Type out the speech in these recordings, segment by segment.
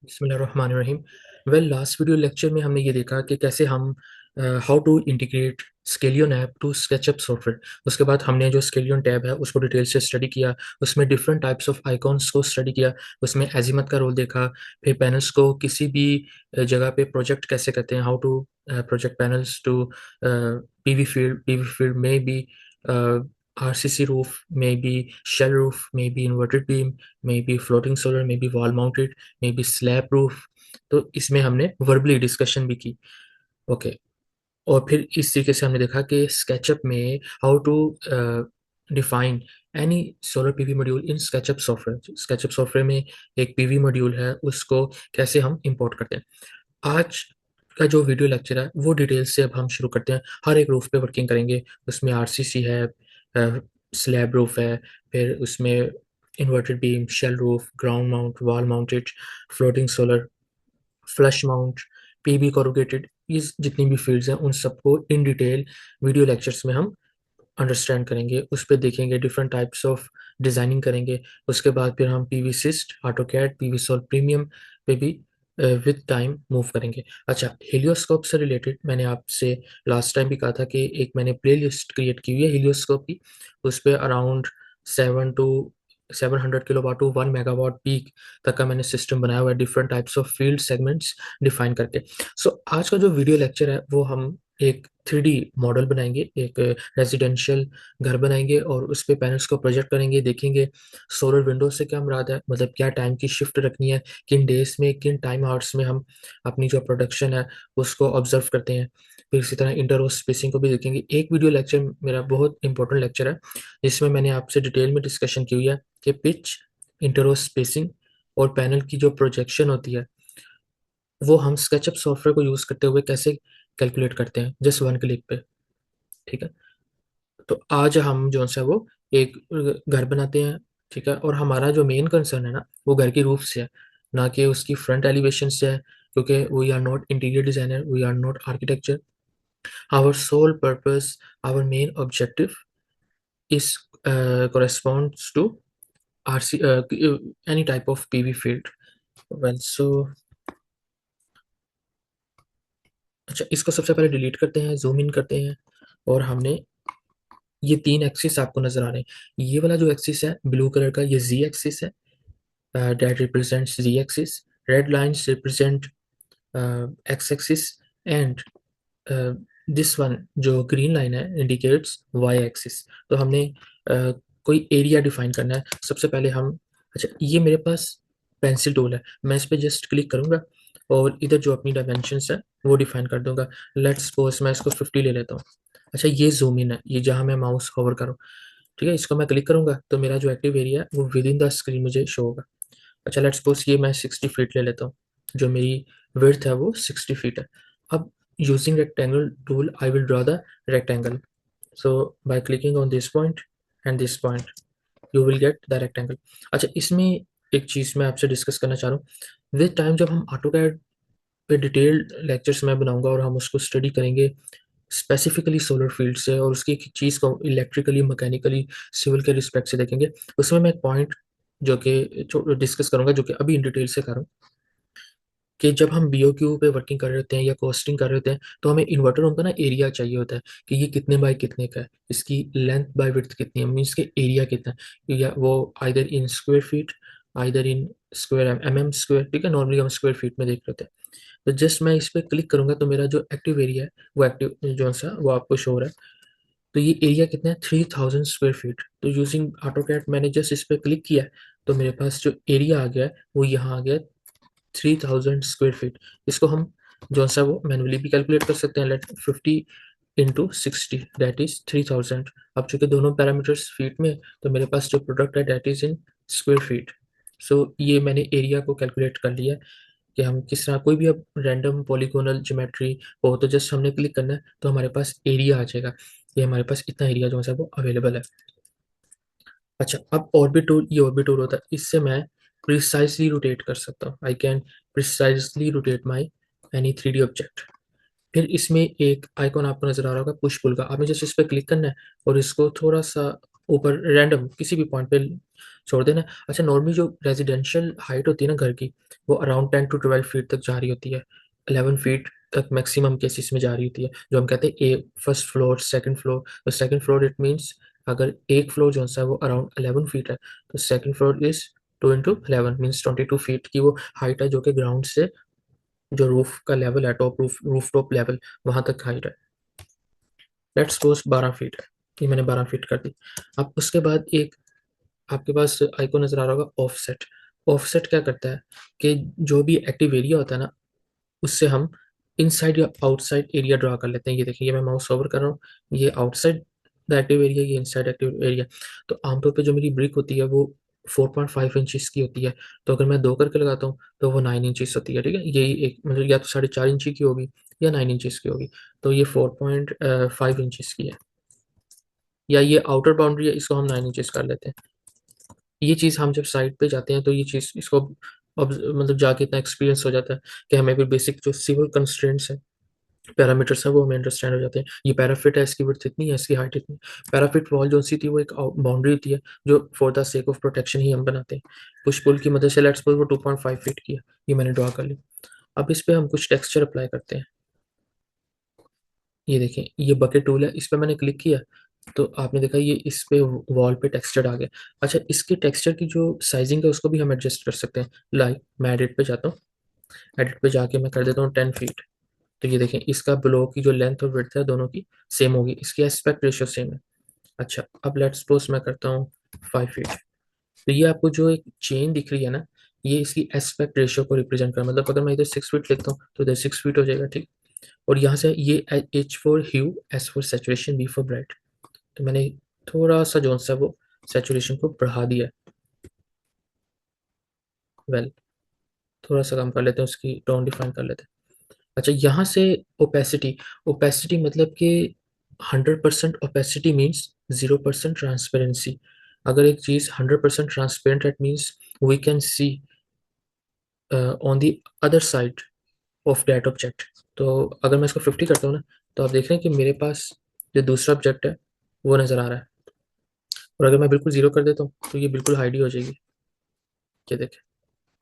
बिस्मिल्लाहिर्रहमानिर्रहीम। Last video lecture में हमने ये देखा कि कैसे हम how to integrate Skelion app to SketchUp software. उसके बाद हमने जो स्केलियन टैब है उसको डिटेल से स्टडी किया, उसमें डिफरेंट टाइप्स ऑफ आइकॉन्स को स्टडी किया, उसमें एजीमथ का रोल देखा, फिर पैनल्स को किसी भी जगह पे प्रोजेक्ट कैसे करते हैं, how to project panels to PV field में भी RCC roof, maybe shell roof, maybe inverted beam, maybe floating solar, maybe wall mounted, maybe slab roof। तो इसमें हमने वर्बली डिस्कशन भी की। ओके। और फिर इस तरीके से हमने देखा कि स्केचअप में how to define any solar PV module in SketchUp software. SketchUp software में एक पीवी मॉड्यूल है, उसको कैसे हम इंपोर्ट करते हैं। आज का जो वीडियो लेक्चर है वो डिटेल से अब हम शुरू करते हैं। हर एक रूफ पे वर्किंग करेंगे। उसमें आरसीसी है, स्लैब रूफ है, फिर उसमें inverted beam, shell roof, ground mount, wall mounted, floating solar, flush mount, PB corrugated, ये जितनी भी फील्ड्स हैं उन सबको इन डिटेल वीडियो लेक्चर्स में हम अंडरस्टैंड करेंगे। उस पर देखेंगे, डिफरेंट टाइप्स ऑफ डिज़ाइनिंग करेंगे। उसके बाद फिर हम PV cyst, AutoCAD, PV solve premium पे भी विद टाइम मूव करेंगे। अच्छा, हेलियोस्कोप से रिलेटेड मैंने आपसे लास्ट टाइम भी कहा था कि एक मैंने प्ले लिस्ट क्रिएट की हुई है हेलियोस्कोप की। उस पर around 700 kilowatt to 1 megawatt peak तक का मैंने सिस्टम बनाया हुआ है, different types of field segments define करके। सो आज का जो वीडियो लेक्चर है वो हम एक 3D मॉडल बनाएंगे, एक रेजिडेंशियल घर बनाएंगे और उस पे पैनल्स को प्रोजेक्ट करेंगे, देखेंगे सोलर विंडो से क्या मुराद है, मतलब क्या टाइम की शिफ्ट रखनी है, किन डेज में, किन टाइम आवर्स में हम अपनी जो प्रोडक्शन है उसको ऑब्जर्व करते हैं। फिर इसी तरह इंटर रो स्पेसिंग को भी देखेंगे। एक वीडियो लेक्चर मेरा बहुत इंपॉर्टेंट लेक्चर है जिसमें मैंने आपसे डिटेल में डिस्कशन की हुई है कि पिच, इंटर रो स्पेसिंग और पैनल की जो प्रोजेक्शन होती है वो हम स्केचअप सॉफ्टवेयर को यूज़ करते हुए कैसे कैलकुलेट करते हैं, जस्ट वन क्लिक पे। ठीक है। तो आज हम जो सा वो एक घर बनाते हैं। ठीक है। और हमारा जो मेन कंसर्न है ना वो घर की रूफ से है, ना कि उसकी फ्रंट एलिवेशन से है, क्योंकि we are not interior designer, we are not architecture. Our sole purpose, our main objective is corresponds to RC any type of PV field। well so अच्छा, इसको सबसे पहले डिलीट करते हैं, जूम इन करते हैं और हमने ये 3 एक्सिस आपको नजर आ रहे हैं। ये वाला जो एक्सिस है ब्लू कलर का, ये जी एक्सिस है, that represents z axis। red lines represent x axis and this one जो ग्रीन लाइन है indicates y axis। तो हमने कोई एरिया डिफाइन करना है। सबसे पहले हम, अच्छा ये मेरे पास पेंसिल टूल है, मैं इस पे जस्ट क्लिक करूंगा और इधर जो अपनी डायमेंशंस है वो डिफाइन कर दूंगा। लेट्स सपोज मैं इसको 50 ले लेता हूँ। अच्छा, ये जूम इन है, ये जहाँ मैं माउस होवर करूँ। ठीक है, इसको मैं क्लिक करूंगा तो मेरा जो एक्टिव एरिया है वो विद इन द स्क्रीन मुझे शो होगा। अच्छा, लेट्स सपोज ये मैं 60 फीट ले लेता हूँ, जो मेरी विड्थ है वो 60 फीट है। अब using rectangle tool I will draw the rectangle. So by clicking on this point and this point you will get the rectangle. अच्छा, इसमें एक चीज़ मैं आपसे डिस्कस करना चाह रहा हूँ। विद टाइम जब हम ऑटोकैड पे डिटेल्ड लेक्चर्स मैं बनाऊंगा और हम उसको स्टडी करेंगे स्पेसिफिकली सोलर फील्ड से और उसकी एक चीज़ को इलेक्ट्रिकली, मैकेनिकली, सिविल के रिस्पेक्ट से देखेंगे, उसमें मैं एक पॉइंट जो कि डिस्कस करूंगा, जो कि अभी इन डिटेल से करूँ, कि जब हम बीओक्यू पे वर्किंग कर रहे होते हैं या कॉस्टिंग कर रहे होते हैं तो हमें इन्वर्टर उनका ना एरिया चाहिए होता है कि ये कितने बाय कितने का है, इसकी लेंथ बाय विड्थ कितनी है, मीन्स के एरिया कितना है, या वो either in square feet, either in square m square. ठीक है, नॉर्मली हम स्क्वायर फीट में देख रहे होते हैं। तो जस्ट मैं इस पर क्लिक करूंगा तो मेरा जो एक्टिव एरिया है वो एक्टिव जो सा वो आपको शो हो रहा है। तो ये एरिया कितना है, 3000 स्क्वायर फीट। तो यूजिंग ऑटोकैड मैंने जस्ट इस पर क्लिक किया तो मेरे पास जो एरिया आ गया है वो यहाँ आ गया 3000 स्क्वायर फीट। इसको हम जो सा वो मैनुअली भी कैलकुलेट कर सकते हैं। Let 50 × 60 that is 3000। अब चूंकि दोनों पैरामीटर्स फीट में, तो मेरे पास जो प्रोडक्ट है that is in square feet. So ये मैंने एरिया को कैलकुलेट कर लिया कि हम किस तरह कोई भी अब रैंडम पॉलीगोनल ज्योमेट्री हो तो जस्ट हमने क्लिक करना है तो हमारे पास एरिया आ जाएगा। ये हमारे पास इतना एरिया जो है वो अवेलेबल है। अच्छा, अब ऑर्बिट टूल, ये ऑर्बिट टूल होता है, इससे मैं प्रिसाइजली रोटेट कर सकता हूँ। I can precisely rotate my any 3D object. फिर इसमें एक आइकॉन आपको नजर आ रहा होगा पुश पुल का, आपने जस्ट इस पर क्लिक करना है और इसको थोड़ा सा ऊपर रैंडम किसी भी पॉइंट पे छोड़ देना है। अच्छा, नॉर्मली जो रेजिडेंशियल हाइट होती है ना घर की, वो अराउंड 10 to 12 फीट तक जा रही होती है। 11 फीट तक मैक्सिमम केसेस में जा रही होती है, जो हम कहते हैं ए फर्स्ट फ्लोर सेकंड फ्लोर। तो सेकंड फ्लोर इट मीन्स अगर एक फ्लोर जो सा है वो अराउंड 11 फीट है, तो second floor is 2 into 11 means 22 feet की वो हाइट है, जो कि ग्राउंड से जो रूफ का लेवल है, टॉप रूफ टॉप लेवल, वहां तक हाइट है। लेट्स सपोज 12 फीट है, ये मैंने 12 फीट कर दी। अब उसके बाद एक आपके पास आइकॉन नजर आ रहा होगा ऑफसेट। ऑफसेट क्या करता है कि जो भी एक्टिव एरिया होता है ना, उससे हम इनसाइड या आउटसाइड एरिया ड्रा कर लेते हैं। ये देखिए, ये मैं माउस ओवर कर रहा हूँ, ये आउटसाइड द एक्टिव एरिया, ये इनसाइड एक्टिव एरिया। तो आमतौर पे जो मेरी ब्रिक होती है वो 4.5 इंचज की होती है। तो अगर मैं दो करके लगाता हूँ तो वो 9 इंचज होती है। ठीक है, यही एक मतलब या तो 4.5 इंची की होगी या 9 इंचज की होगी। तो ये 4.5 इंचज की है, या ये आउटर बाउंड्री है, इसको हम 9 इंचज कर लेते हैं। ये चीज़ हम जब साइट पे जाते हैं तो ये चीज़ इसको अब मतलब जाके इतना एक्सपीरियंस हो जाता है कि हमें भी बेसिक जो सिविल कंस्ट्रेंट्स है, पैरामीटर्स है, वो हमें अंडरस्टैंड हो जाते हैं। ये पैराफिट है, इसकी विड्थ इतनी है, इसकी हाइट इतनी। पैराफिट वॉल जो सी थी वो एक बाउंड्री होती है जो for the sake of protection ही हम बनाते हैं। पुश पुल की मदद से लेट्स सपोज वो 2.5 फीट की है, ये मैंने ड्रॉ कर ली। अब इस पे हम कुछ टेक्सचर अप्लाई करते हैं। ये देखें, ये बकेट टूल है, इस पे मैंने क्लिक किया तो आपने देखा ये इस पे वॉल पे टेक्सचर आ गया। अच्छा, इसके टेक्सचर की जो साइजिंग है उसको भी हम एडजस्ट कर सकते हैं। लाइक मैं एडिट पे जाता हूँ, एडिट पे जाके मैं कर देता हूँ 10 फीट। तो ये देखें, इसका ब्लॉक की जो लेंथ और विड्थ है दोनों की सेम होगी, इसकी एस्पेक्ट रेशियो सेम है। अच्छा, अब लेट्स सपोज मैं करता हूँ 5 फीट। तो ये आपको जो एक चेन दिख रही है ना, ये इसकी एस्पेक्ट रेशियो को रिप्रेजेंट कर, मतलब अगर मैं इधर 6 फीट लिखता हूँ तो इधर 6 फीट हो जाएगा। ठीक, और यहाँ से ये H for hue, S for saturation, B for bright. तो मैंने थोड़ा सा जो सा वो सेचुरेशन को बढ़ा दिया। वेल, थोड़ा सा कम कर लेते हैं, उसकी टोन डिफाइन कर लेते हैं। अच्छा, यहाँ से ओपेसिटी। ओपेसिटी मतलब कि 100% ओपेसिटी मीन्स 0% ट्रांसपेरेंसी। अगर एक चीज़ 100% transparent, it means we can see on the other side of that object. तो अगर मैं इसको 50 करता हूँ ना, तो आप देख रहे हैं कि मेरे पास जो दूसरा ऑब्जेक्ट है वो नज़र आ रहा है। और अगर मैं बिल्कुल जीरो कर देता हूँ तो ये बिल्कुल हाइड ही हो जाएगी। ये देखें,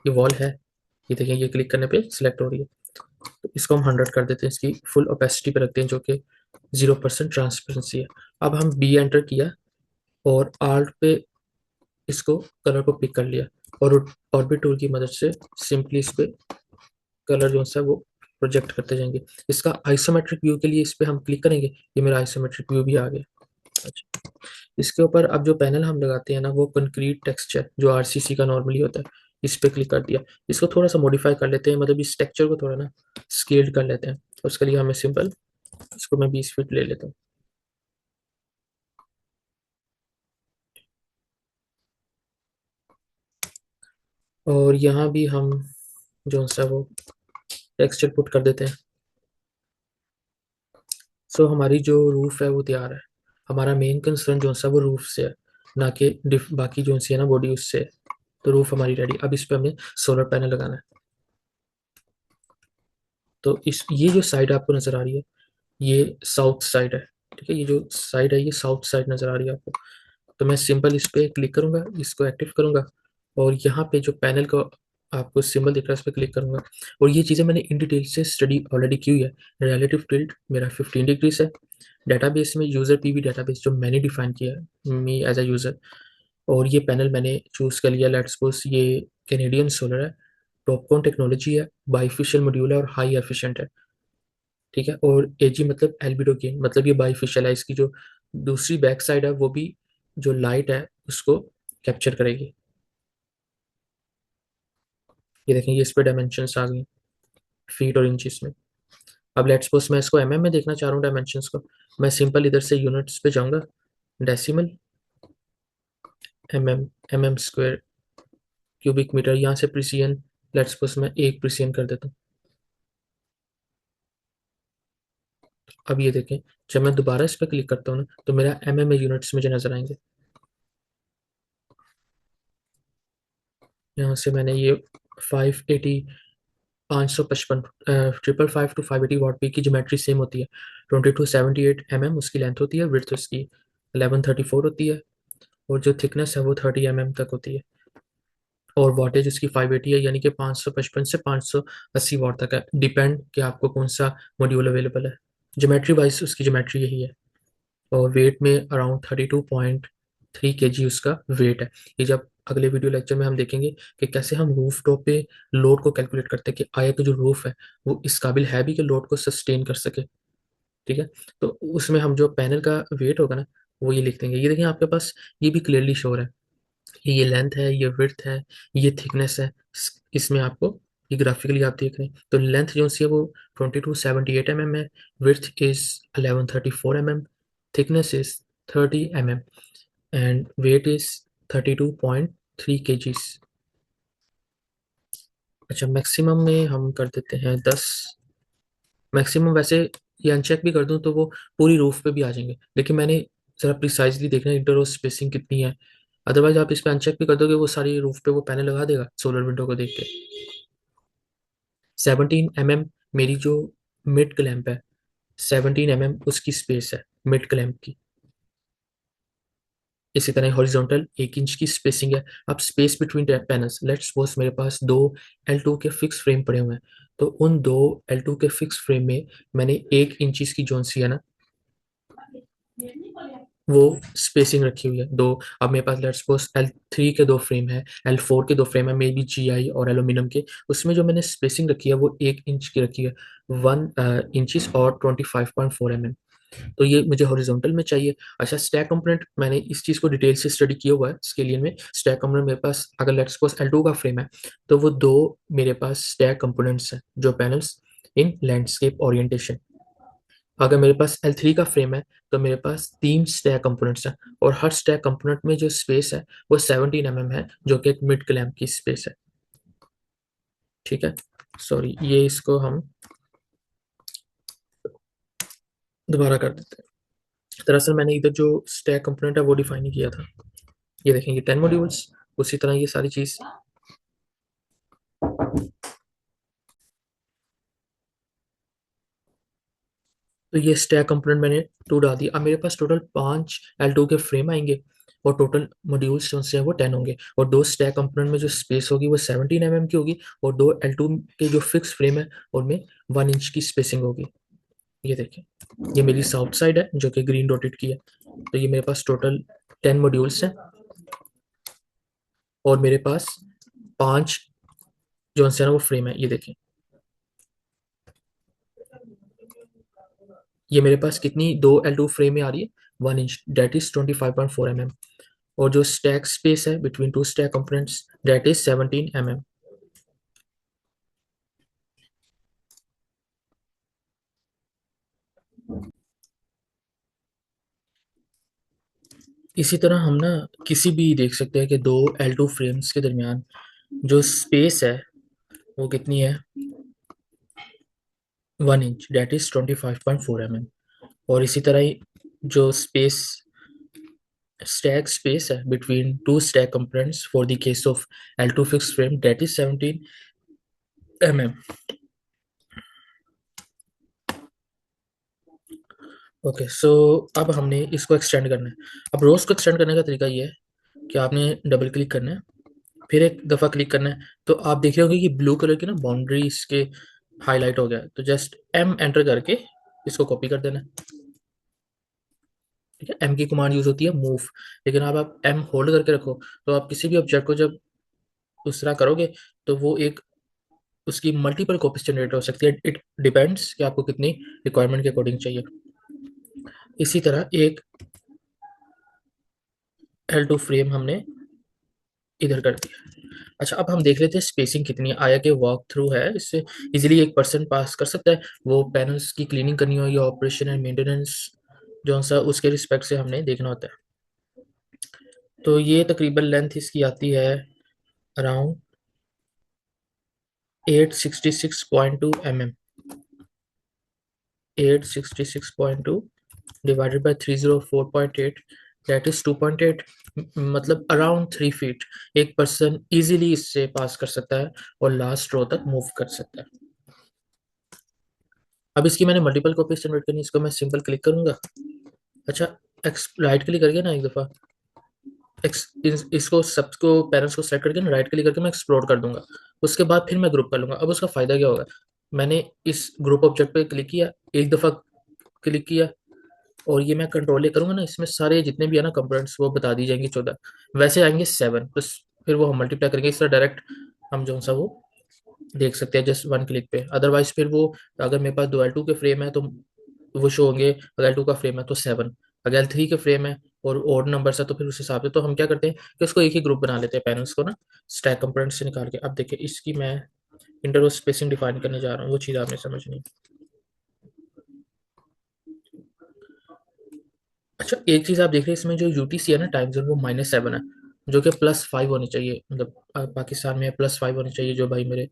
ये वॉल है, ये देखें, ये क्लिक करने पे सिलेक्ट हो रही है। तो इसको हम 100 कर देते हैं, इसकी फुल ओपेसिटी पे रखते हैं जो कि 0% ट्रांसपेरेंसी है। अब हम बी एंटर किया और आर्ट पे इसको कलर को पिक कर लिया, और ऑर्बिट टूल की मदद से सिंपली इस पे कलर जो है वो प्रोजेक्ट करते जाएंगे। इसका आइसोमेट्रिक व्यू के लिए इस पे हम क्लिक करेंगे, ये मेरा आइसोमेट्रिक व्यू भी आ गया। अच्छा, इसके ऊपर अब जो पैनल हम लगाते हैं ना, वो कंक्रीट टेक्सचर जो आरसीसी का नॉर्मली होता है, इस पे क्लिक कर दिया। इसको थोड़ा सा मॉडिफाई कर लेते हैं, मतलब इस टेक्सचर को थोड़ा ना स्केल्ड कर लेते हैं। उसके लिए हमें सिंपल, इसको मैं 20 फीट ले लेता हूँ। और यहाँ भी हम जो सा वो टेक्सचर पुट कर देते हैं। सो हमारी जो रूफ है वो तैयार है। हमारा मेन कंसर्न जो सा वो रूफ से है, ना कि बाकी जो सी है ना बॉडी उससे है। तो रूफ हमारी रेडी। अब इस पे हमें सोलर पैनल लगाना है। तो इस ये जो साइड आपको नजर आ रही है, ये साउथ साइड है। ठीक है, ये जो साइड है ये साउथ साइड नजर आ रही है आपको। तो मैं सिंपल इस पे क्लिक करूंगा, इसको एक्टिव करूंगा, और यहाँ पे जो पैनल का आपको सिंबल दिख रहा है, इस पे क्लिक करूंगा। और ये चीज़ें मैंने इन डिटेल से स्टडी ऑलरेडी की हुई है। रिलेटिव टिल्ट मेरा 15 डिग्रीज है। डेटाबेस में यूज़र पीवी डेटाबेस जो मैंने डिफाइन किया है मी एज अ यूज़र, और ये पैनल मैंने चूज़ कर लिया। लेट्स सपोज ये कैनेडियन सोलर है, टॉपकॉन टेक्नोलॉजी है, बाईफिशियल मॉड्यूल है और हाई एफिशिएंट है। ठीक है, और एजी मतलब एल्बिडो गेन, मतलब ये बाईफिशियल है। इसकी जो दूसरी बैक साइड है वो भी जो लाइट है उसको कैप्चर करेगी। ये देखें, ये इस पे डायमेंशंस आ गई फीट और इंचेस में। अब लेट्स सपोज मैं इसको एमएम में देखना चाह रहा हूँ डायमेंशंस को। मैं सिंपल इधर से यूनिट्स पे जाऊंगा, decimal, mm square, cubic metre, यहाँ से प्रिसिजन लेट्स सपोज मैं 1 प्रिसिजन कर देता हूँ। अब ये देखें, जब मैं दोबारा इस पर क्लिक करता हूँ ना, तो मेरा एमएम में यूनिट्स मुझे नजर आएंगे। यहाँ से मैंने ये 580, 555, 555 to 580 वॉट पीक की ज्योमेट्री सेम होती है। 2278 mm उसकी लेंथ होती है, विड्थ उसकी 1134 होती है, और जो थिकनेस है वो 30 mm तक होती है, और वॉटेज उसकी 580 है, यानी कि 555 से 580 वॉट तक है, डिपेंड कि आपको कौन सा मॉड्यूल अवेलेबल है। ज्योमेट्री वाइज उसकी ज्योमेट्री यही है। और वेट में अराउंड 32.3 kg उसका वेट है। ये जब अगले वीडियो लेक्चर में हम देखेंगे कि कैसे हम रूफ टॉप पे लोड को कैलकुलेट करते हैं, कि आया कि जो रूफ है वो इस काबिल है भी कि लोड को सस्टेन कर सके। ठीक है, तो उसमें हम जो पैनल का वेट होगा ना, वो ये लिख देंगे। ये देखिए आपके पास ये भी क्लियरली शोर है, ये लेंथ है, ये विड्थ है, ये थिकनेस है। इसमें आपको ये ग्राफिकली आप देख रहे हैं, तो लेंथ जो सी है वो 2278 mm है, width is 1134 mm, thickness is 30 mm, and weight is 32.3 kgs। अच्छा, मैक्सिमम में हम कर देते हैं 10। मैक्सिमम वैसे ये अनचेक भी कर दूं तो वो पूरी रूफ पे भी आ जाएंगे, लेकिन मैंने जरा प्रिसाइजली देखना है इंटर स्पेसिंग कितनी है। अदरवाइज आप इस पे अनचेक भी कर दोगे, वो सारी रूफ पे वो पैनल लगा देगा सोलर विंडो को देख के। 17 mm मेरी जो मिड क्लैंप है, 17 mm उसकी स्पेस है मिड क्लैंप की। इसी तरह हॉरिजॉन्टल 1 इंच की स्पेसिंग है। अब space between panels, let's suppose मेरे पास दो L2 के फिक्स फ्रेम पड़े हुए हैं, तो उन दो L2 के फिक्स फ्रेम में मैंने 1 इंच की जोन सी है ना, वो स्पेसिंग रखी हुई है दो। अब मेरे पास लेट्स सपोज L3 के दो फ्रेम है, L4 के दो फ्रेम है, मे बी GI और एल्यूमिनियम के, उसमें जो मैंने स्पेसिंग रखी है वो 1 इंच की रखी है, 1 इंचिस और 25.4 mm। तो ये मुझे हॉरिजॉन्टल में चाहिए। अच्छा, स्टैक कंपोनेंट मैंने इस चीज़ को डिटेल से स्टडी किया हुआ है स्केलियन में। स्टैक कंपोनेंट मेरे पास अगर लेट्स सपोज L2 का फ्रेम है, तो वो दो मेरे पास स्टैक कंपोनेंट्स हैं, जो पैनल्स इन लैंडस्केप ओरिएंटेशन। अगर मेरे पास L3 का फ्रेम है, तो मेरे पास तीन स्टैक कंपोनेंट्स हैं, और हर स्टैक कंपोनेंट में जो स्पेस है वो 17 mm है, जो कि एक मिड क्लैंप की स्पेस है। ठीक है, सॉरी, ये इसको हम दोबारा कर देते हैं। दरअसल मैंने इधर जो स्टैक कंपोनेंट है वो डिफाइन नहीं किया था। ये देखेंगे 10 मॉड्यूल्स, उसी तरह ये सारी चीज। तो ये स्टैक कंपोनेंट मैंने टू डाल दिया। अब मेरे पास टोटल 5 L2 के फ्रेम आएंगे, और टोटल मॉड्यूल्स जो से हैं वो 10 होंगे, और दो स्टैक कंपोनेंट में जो स्पेस होगी वो 17 mm की होगी, और दो L2 के जो फिक्स फ्रेम है उनमें 1 इंच की स्पेसिंग होगी। ये देखिए, ये मेरी साउथ साइड है जो कि ग्रीन डॉटेड की है। तो ये मेरे पास टोटल 10 मॉड्यूल्स हैं, और मेरे पास पांच जो है ना वो फ्रेम है। ये देखिए, ये मेरे पास कितनी दो L2 फ्रेम में आ रही है, 1 इंच, डेट इज 25.4 mm, और जो स्टैक स्पेस है between two stack components, that is 17 mm। इसी तरह हम ना किसी भी देख सकते हैं कि दो L2 फ्रेम्स के दरमियान जो स्पेस है वो कितनी है, 1 इंच, डेट इज 25.4 mm। और इसी तरह ही जो स्पेस स्टैक स्पेस है between two stack components for the case of L2 fix frame, that is 17 mm। Okay, so अब हमने इसको एक्सटेंड करना है। अब रोज को एक्सटेंड करने का तरीका ये है कि आपने डबल क्लिक करना है, फिर एक दफ़ा क्लिक करना है, तो आप देख रहे होंगे कि ब्लू कलर की ना बाउंड्री इसके हाईलाइट हो गया है। तो जस्ट M एंटर करके इसको कॉपी कर देना है। ठीक है, M की कमांड यूज होती है मूव, लेकिन अब आप M होल्ड करके रखो, तो आप किसी भी ऑब्जेक्ट को जब उस तरह करोगे तो वो एक उसकी मल्टीपल कॉपीज जनरेट हो सकती है। इट डिपेंड्स कि आपको कितनी रिक्वायरमेंट के अकॉर्डिंग चाहिए। इसी तरह एक L2 फ्रेम हमने इधर कर दिया। अच्छा, अब हम देख लेते हैं स्पेसिंग कितनी है। आया कि वॉक थ्रू है, इससे इजीली एक पर्सन पास कर सकता है। वो पैनल्स की क्लीनिंग करनी हो या ऑपरेशन एंड मेंटेनेंस जो सा उसके रिस्पेक्ट से हमने देखना होता है। तो ये तकरीबन लेंथ इसकी आती है around 866.2 mm। 866.2 divided by 304.8, that is 2.8, मतलब अराउंड 3 फीट। एक पर्सन इजीली इससे पास कर सकता है और लास्ट रो तक मूव कर सकता है। अब इसकी मैंने मल्टीपल कॉपीज जनरेट करनी है, इसको मैं सिंपल क्लिक करूंगा। अच्छा, राइट क्लिक करके ना एक दफ़ा इसको सबको पेरेंट्स को सेलेक्ट करके ना राइट क्लिक करके मैं एक्सप्लोर कर दूंगा। उसके बाद फिर मैं ग्रुप कर लूंगा। अब उसका फायदा क्या होगा, मैंने इस ग्रुप ऑब्जेक्ट पे क्लिक किया, एक दफा क्लिक किया, और ये मैं कंट्रोल करूंगा ना, इसमें सारे जितने भी है ना कंपोनेंट्स वो बता दी जाएंगे 14, वैसे आएंगे 7 बस। फिर वो हम मल्टीप्लाई करेंगे इस तरह डायरेक्ट, हम जो सा वो देख सकते हैं जस्ट वन क्लिक पे। अदरवाइज फिर वो, अगर मेरे पास दो L2 के फ्रेम है तो वो शो होंगे, अगर L2 का फ्रेम है तो 7, अगर L3 के फ्रेम है और ओड नंबर है तो फिर उस हिसाब से। तो हम क्या करते हैं कि उसको एक ही ग्रुप बना लेते हैं पैनल्स को ना, स्टैक कंपोनेंट से निकाल के। अब देखिए इसकी मैं इंटरवल स्पेसिंग डिफाइन करने जा रहा हूँ, वो चीज़ आपने समझनी। अच्छा, एक चीज़ आप देख रहे हैं इसमें जो यूटीसी है ना टाइम जोन, वो -7 है, जो कि +5 होनी चाहिए। मतलब पाकिस्तान में +5 होनी चाहिए, जो भाई मेरे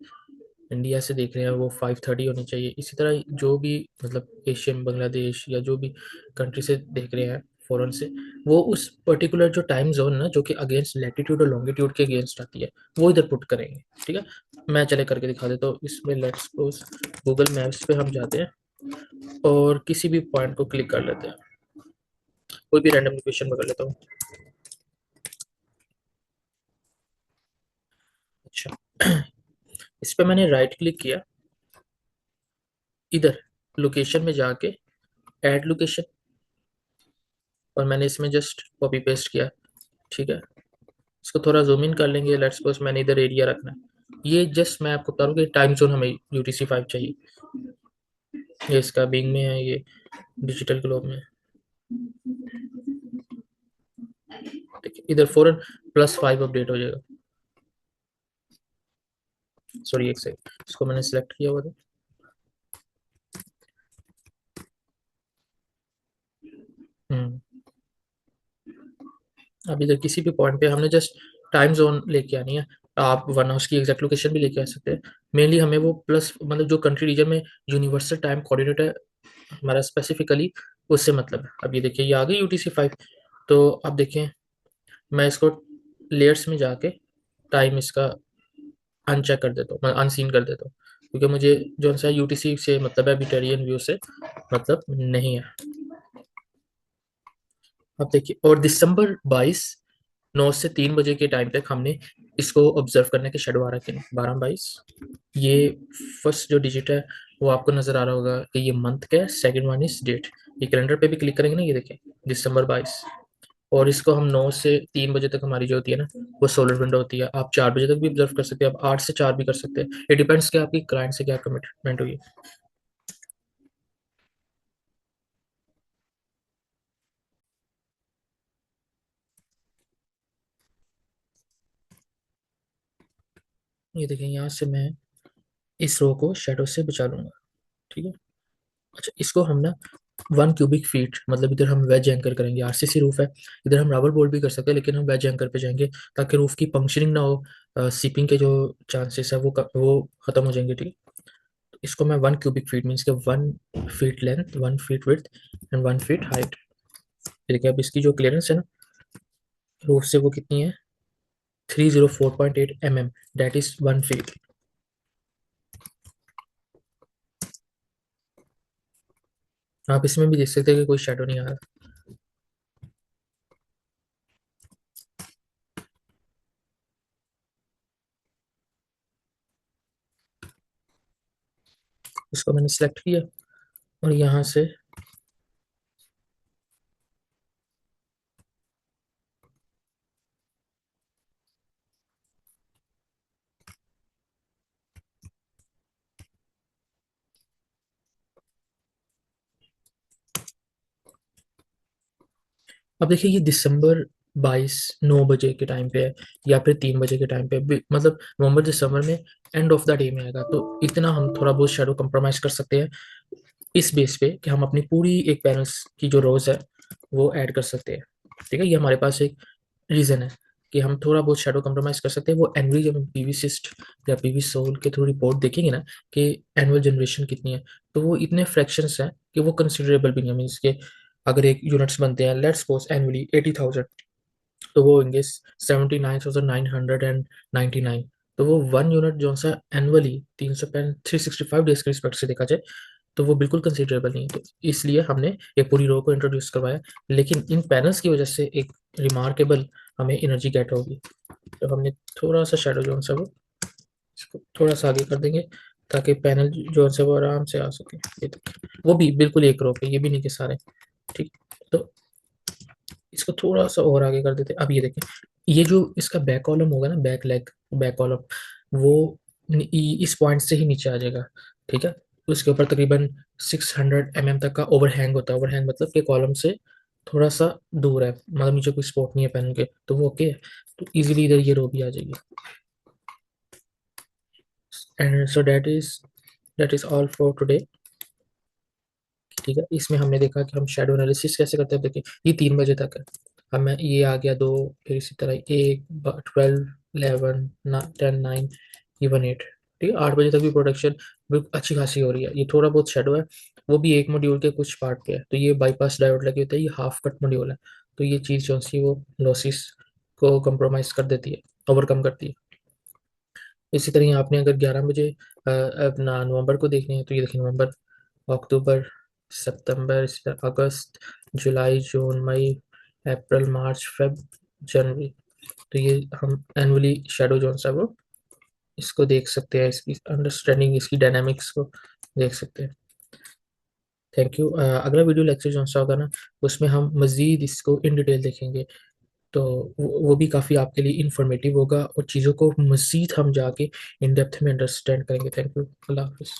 इंडिया से देख रहे हैं वो 5:30 होनी चाहिए। इसी तरह जो भी मतलब एशियन, बांग्लादेश या जो भी कंट्री से देख रहे हैं फॉरेन से, वो उस पर्टिकुलर जो टाइम जोन ना जो कि अगेंस्ट लैटिट्यूड और लॉन्गिट्यूड के अगेंस्ट आती है, वो इधर पुट करेंगे। ठीक है, मैं चले करके दिखा देता हूँ। इसमें लेट्स सपोज गूगल मैप्स पे हम जाते हैं और किसी भी पॉइंट को क्लिक कर लेते हैं, कोई भी रैंडम लोकेशन पकड़ लेता हूँ। अच्छा, इस पे मैंने राइट क्लिक किया, इधर लोकेशन में जाके ऐड लोकेशन, और मैंने इसमें जस्ट कॉपी पेस्ट किया। ठीक है, इसको थोड़ा जूम इन कर लेंगे। लेट्स सपोज मैंने इधर एरिया रखना है। ये जस्ट मैं आपको बता रहा हूँ कि टाइम जोन हमें UTC 5 चाहिए। ये इसका बिंग में है, ये डिजिटल ग्लोब में। देखिए इधर फौरन +5 अपडेट हो जाएगा। सॉरी, एक सेकंड, इसको मैंने सिलेक्ट किया हुआ था। हम्म, अब इधर किसी भी पॉइंट पे हमने जस्ट टाइम जोन लेके आनी है। आप वन हाउस की एग्जैक्ट लोकेशन भी लेके आ सकते हैं। मेनली हमें वो प्लस मतलब जो कंट्री रीजन में यूनिवर्सल टाइम कोऑर्डिनेट है हमारा स्पेसिफिकली, उससे मतलब है। अब ये देखिए ये आ गई UTC 5। तो अब देखें, मैं इसको लेयर्स में जाके टाइम इसका अनचेक कर देता हूँ, मैं अनसीन कर देता हूँ, क्योंकि मुझे जो सा UTC से मतलब है, बिटेरियन व्यू से मतलब नहीं है। अब देखिए, और दिसंबर 22 9 से 3 बजे के टाइम तक हमने इसको ऑब्जर्व करने के शेड्यूल आ रखे हैं 12/22। ये फर्स्ट जो डिजिट है वो आपको नजर आ रहा होगा कि ये मंथ का है, सेकंड वन इज डेट। ये कैलेंडर पे भी क्लिक करेंगे ना, ये देखें दिसंबर 22। और इसको हम 9 से 3 बजे तक हमारी जो होती है ना, वो सोलर विंडो होती है। आप 4 बजे तक भी ऑब्जर्व कर सकते हैं, आप 8 से 4 भी कर सकते हैं। it डिपेंड्स कि आपकी क्लाइंट से क्या कमिटमेंट हुई है। ये देखें, यहाँ से मैं इस रो को शेडो से बचा लूंगा। ठीक है। अच्छा, इसको हम ना 1 क्यूबिक फीट, मतलब इधर हम वेज एंकर करेंगे। RCC रूफ है, इधर हम रावल बोल्ट भी कर सकते हैं, लेकिन हम वेज एंकर पे जाएंगे ताकि रूफ की पंक्शनिंग ना हो, सीपिंग के जो चांसेस है वो खत्म हो जाएंगे। ठीक है, तो इसको मैं 1 क्यूबिक फीट मीन्स के 1 feet length, 1 feet width and 1 feet height. देखिए अब इसकी जो क्लियरेंस है ना रूफ से, वो कितनी है, 304.8 mm, दैट इज 1 फीट। आप इसमें भी देख सकते हैं कि कोई शेडो नहीं आ रहा। इसको मैंने सेलेक्ट किया और यहाँ से अब देखिए, ये दिसंबर 22 9 बजे के टाइम पे है, या फिर 3 बजे के टाइम पे मतलब नवंबर दिसंबर में एंड ऑफ द डे में आएगा। तो इतना हम थोड़ा बहुत शेडो कंप्रोमाइज कर सकते हैं इस बेस पे कि हम अपनी पूरी एक पैनल्स की जो रोज है वो ऐड कर सकते हैं। ठीक है, ये हमारे पास एक रीजन है कि हम थोड़ा बहुत शेडो कंप्रोमाइज कर सकते हैं। वो एनुअली जब हम पीवी सिस्ट या पीवी सोल के थ्रू रिपोर्ट देखेंगे ना कि एनुअल जनरेशन कितनी है, तो वो इतने फ्रैक्शंस हैं कि वो कंसिडरेबल भी नहीं है। मीन्स के अगर एक यूनिट्स बनते हैं लेट्स सपोज एनुअली 80,000, तो वो होंगे 79,999। तो वो वन यूनिट जो सा एनुअली 365 डेज के रिस्पेक्ट से देखा जाए तो वो बिल्कुल कंसिडरेबल नहीं है। तो इसलिए हमने ये पूरी रो को इंट्रोड्यूस करवाया। लेकिन इन पैनल्स की वजह से एक रिमार्केबल हमें एनर्जी गेट होगी। तो हमने थोड़ा सा शेडो जोन सा वो इसको थोड़ा सा आगे कर देंगे, ताकि पैनल जो है वो आराम से आ सके। ये देखिए, वो भी बिल्कुल एक रो पे, ये भी नहीं कि सारे। ठीक, तो इसको थोड़ा सा और आगे कर देते। अब ये देखें, ये जो इसका बैक कॉलम होगा ना, बैक लेग, बैक कॉलम, वो इस पॉइंट से ही नीचे आ जाएगा। ठीक है, उसके ऊपर तकरीबन 600 तक का ओवरहैंग होता है। ओवरहैंग मतलब कि कॉलम से थोड़ा सा दूर है, मतलब नीचे कोई स्पॉट नहीं है पैनल के, तो वो ओके है। तो इजीली इधर ये रो भी आ जाएगी। And so that is all for today. ठीक है, इसमें हमने देखा कि हम शेडो एनालिसिस कैसे करते हैं। देखिए, ये 3 बजे तक है, हमें ये आ गया 2, फिर इसी तरह 1, 12, 11, 10, 9, इवन 8। ठीक है, 8 बजे तक भी प्रोडक्शन बिल्कुल अच्छी खासी हो रही है। ये थोड़ा बहुत शेडो है, वो भी एक मॉड्यूल के कुछ पार्ट पे है। तो ये बाईपास डायोड लगे होते हैं, ये हाफ कट मॉड्यूल है। तो ये चीज़ जो सी वो लॉसिस को कंप्रोमाइज़ कर देती है, ओवरकम करती है। इसी तरह आपने अगर 11 बजे अपना नवंबर को देखने हैं, तो ये देखिए, नवंबर, अक्टूबर, सितंबर, इसी तरह अगस्त, जुलाई, जून, मई, अप्रैल, मार्च, फेब, जनवरी। तो ये हम एनुअली शेडो जोन सा वो इसको देख सकते हैं, इसकी अंडरस्टैंडिंग, इसकी डायनामिक्स को देख सकते हैं। Thank you. अगला वीडियो लेक्चर जो सा होगा ना, उसमें हम मज़ीद इसको इन डिटेल देखेंगे। तो वो भी काफ़ी आपके लिए इंफॉर्मेटिव होगा, और चीज़ों को मज़ीद हम जाके इन डेप्थ में अंडरस्टैंड करेंगे। Thank you. अल्लाह हाफिज़।